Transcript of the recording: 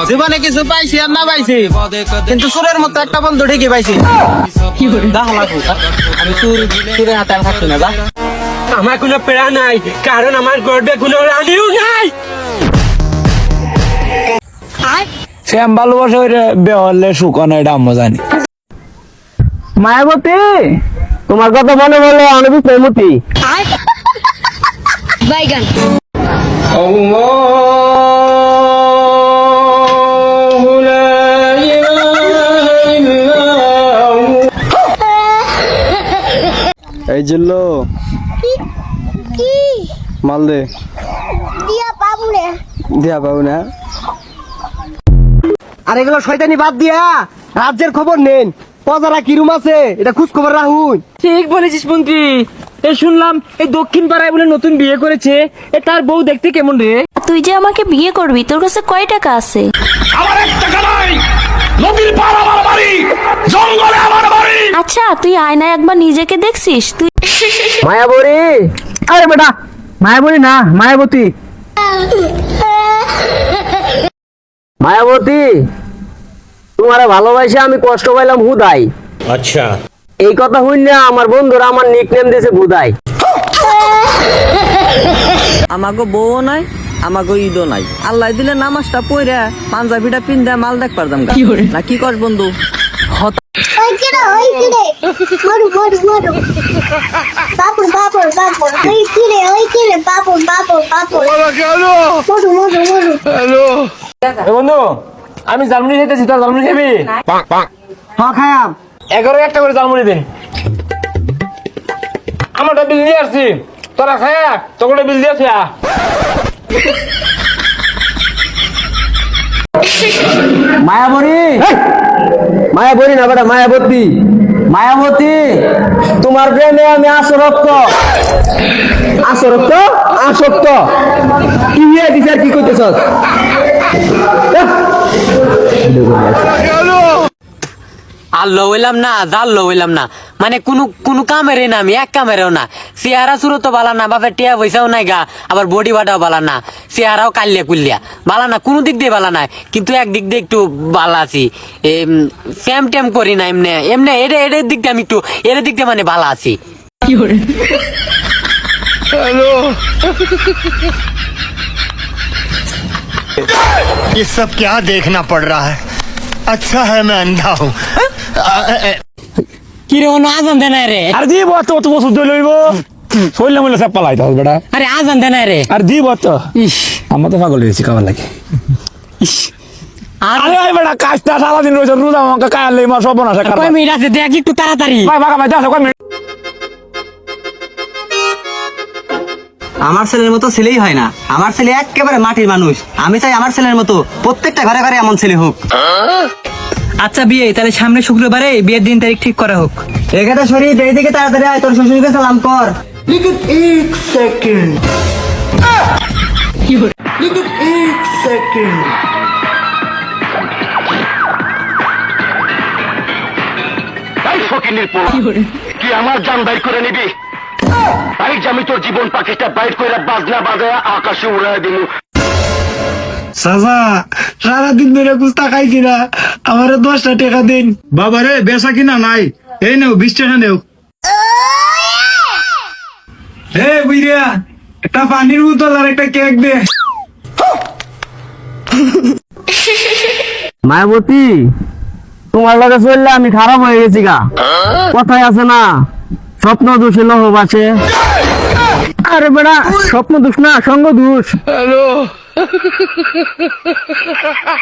জীবনে কিছু পাইছি আর না পাইছি, কিন্তু সুরের মতো একটা বন্ধু ঠিকই পাইছি। আমি সুরের হাতে আর থাকছি না। আমার কোনো প্রেরণা নাই, কারণ আমার গর্বে কোনো রানীও নাই। শ্যাম ভালোবাসা বেহলে শুকানো, এটা আমরা জানি। মায়াবতী, তোমার কথা মনে বলে আমি প্রেমতি। বাইগান এই জিল্লো কি মাল দে, দিয়া পাবো না। দিয়া পাবো না। আর এগুলো শয়তানি বাদ দিয়া রাজ্যের খবর নেন। পজারা কিরুম আছে এটা খোঁজ খবর রাখুন। ঠিক বলেছিস মন্ত্রী। এই শুনলাম এই দক্ষিণ পাড়ায় বলে নতুন বিয়ে করেছে, এ তার বউ দেখতে কেমন রে? তুই যে আমাকে বিয়ে করবি, তোর কাছে কয় টাকা আছে? আমার 1 টাকা নাই, নদীর পার আমার বাড়ি, জঙ্গলে আমার বাড়ি। আচ্ছা, তুই আয়নায় একবার নিজেকে দেখছিস? তুই মায়াবরী, আরে বেটা মায়াবরী না, মায়াবতী। মায়াবতী, তোমারে ভালোবাসে আমি কষ্ট পাইলাম হুদাই। আচ্ছা, এই কথা হইল না, আমার বন্ধুরা আমার নিকনেম দিয়েছে বুদাই। আমাগো বউ নাই, আমাগো ঈদও নাই। আল্লাহ দিলে নামাজটা পড়ে পাঞ্জাবিটা পিন্দা মাল দেখ পারতাম না। কি কর বন্ধু? ওই কিরে মরু মরু মরু বাপুর বাপুর বাপুর ওই কিরে বাপুর বাপুর বাপুর মরু মরু মরু। বন্ধু, আমি জালমুড়ি খেতেছি, তোর জালমুড়ি খাবি? হ্যাঁ খায়াম। 11 একটা করে জালমুড়ি দিন। আমারটা বিল দিয়ে আসছি, তোরা খায়া তোকে বিল দিয়েছি। মায়াবরী, মায়াবরী না বেটা মায়াবতী। মায়াবতী, তোমার প্রেমে আমি আসক্ত। আসক্ত আসক্ত কি নিয়ে দিছে আর কি করতেছ? আল্লাহ হইলাম না, জাল্লাহ হইলাম না, মানে কোনো কামেরই না, আমি এক কামেরও না। চেহারা সুরত বালা না, বাপের টিয়া পয়সাও নাই গা, আবার বডি বাটাও বালা না, চেহারাও কালিয়া কুলিয়া বালা না, কোনো দিক দিয়ে বালা নাই, কিন্তু এক দিক দিয়ে একটু বালা আছি। স্যাম ট্যাম করি না, এমনি এমনি এটার দিক দিয়ে আমি একটু এর দিক দিয়ে মানে বালা আছি। ये सब क्या देखना पड़ रहा है? अच्छा है मैं अंधा हूँ। কি রে, কোনো আজান দে নাই রে? আর দিব তো, তো ওষুধ লইব শরীরে মূল্য সব পালাইতে হবে বেটা। আরে আজান দে নাই রে? আর দিব তো, ইস, আমার তো পাগল হয়েছি খাবার লাগে। আর আরে বেটা কাজটা সারাদিন রয়েছে, রোজা আমাকে কায়ালে আমার সব না সে কয় মিনিট আছে, দেখ একটু তাড়াতাড়ি। ভাই ভাগা ভাই দাও কয় মিনিট। আমার ছেলের মতো ছেলেই হয় না। আমার ছেলে একেবারে মাটির মানুষ। আমি চাই আমার ছেলের মতো প্রত্যেকটা ঘরে ঘরে এমন ছেলে হোক। আচ্ছা বিয়ে, তাহলে সামনে শুক্রবারে বিয়ের দিন তারিখ ঠিক করা হোক। এখানে শরীর এই দিকে তাড়াতাড়ি আয়, তোর শ্বশুরকে সালাম কর। তাই ফকিনির পোলা, তুই আমার জান বাইর করে নিবি? তাই যে আমি তোর জীবন পাখিটা বাইর করে বাজনা বাজায় আকাশে উড়াই দিল। সাজা সারাদিন ধরে কুস্তা খাইছি না, আমার 10টা টাকা দিন। বাবা রে বেচা কিনা নাই, এই নেও 20 টাকা নেও। হে বুইরা, একটা পানির বোতল আর একটা কেক দে। মায়াবতী, তোমার লগে চললে আমি খারাপ হয়ে গেছি গা। কথায় আছে না, স্বপ্ন দোষে লোহ বাসে। আরে বেড়া, স্বপ্ন দোষ না, সঙ্গ দোষ।